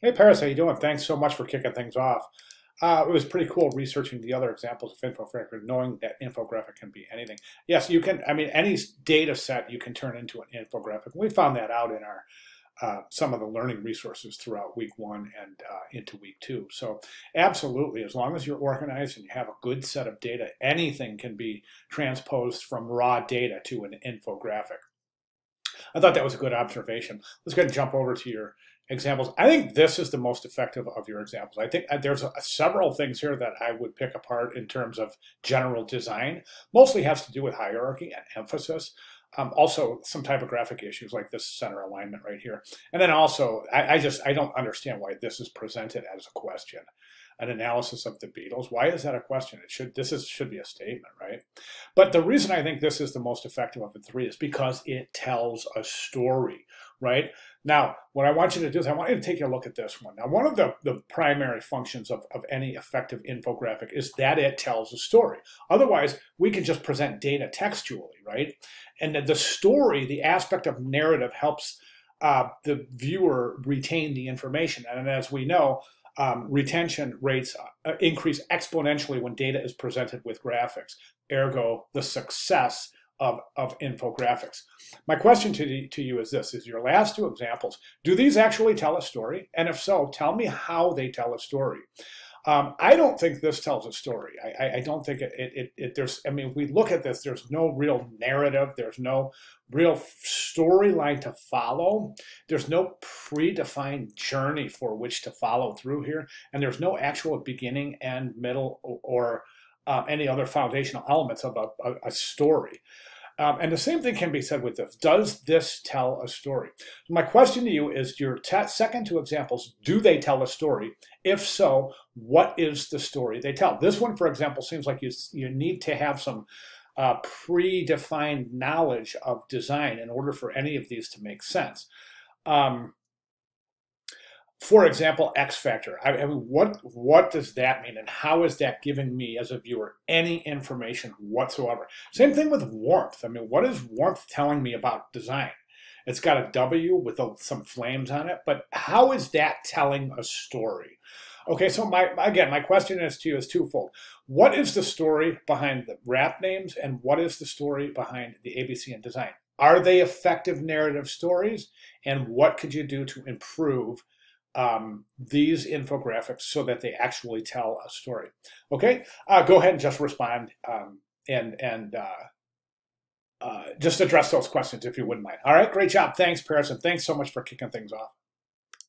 Hey Paris, how you doing? Thanks so much for kicking things off. It was pretty cool researching the other examples of infographic, knowing that infographic can be anything. Yes, you can. I mean, any data set you can turn into an infographic. We found that out in our some of the learning resources throughout week one and into week two. So absolutely, as long as you're organized and you have a good set of data, anything can be transposed from raw data to an infographic. I thought that was a good observation. Let's go ahead and jump over to your examples. I think this is the most effective of your examples. I think there's several things here that I would pick apart in terms of general design. Mostly has to do with hierarchy and emphasis. Also, some typographic issues like this center alignment right here. And then also, I don't understand why this is presented as a question. An analysis of the Beatles. Why is that a question? This should be a statement, right? But the reason I think this is the most effective of the three is because it tells a story, right? Now, what I want you to do is I want you to take a look at this one. Now, one of the primary functions of any effective infographic is that it tells a story. Otherwise, we can just present data textually, right? And the story, the aspect of narrative helps the viewer retain the information. And as we know, retention rates increase exponentially when data is presented with graphics, ergo the success of infographics. My question to you is this, is your last two examples, do these actually tell a story? And if so, tell me how they tell a story. I don't think this tells a story. I don't think I mean, we look at this, there's no real narrative. There's no real storyline to follow. There's no predefined journey for which to follow through here. And there's no actual beginning and middle or any other foundational elements of a story. And the same thing can be said with this. Does this tell a story? My question to you is your second two examples, do they tell a story? If so, what is the story they tell? This one, for example, seems like you need to have some predefined knowledge of design in order for any of these to make sense. For example, X factor. I mean, what does that mean, and how is that giving me as a viewer any information whatsoever? Same thing with warmth. I mean, what is warmth telling me about design? It's got a W with some flames on it, but how is that telling a story? Okay, so my question to you is twofold. What is the story behind the wrap names, and what is the story behind the ABC and design? Are they effective narrative stories, and what could you do to improve these infographics so that they actually tell a story? Okay, go ahead and just respond and just address those questions if you wouldn't mind. All right, great job. Thanks, Paris, and thanks so much for kicking things off.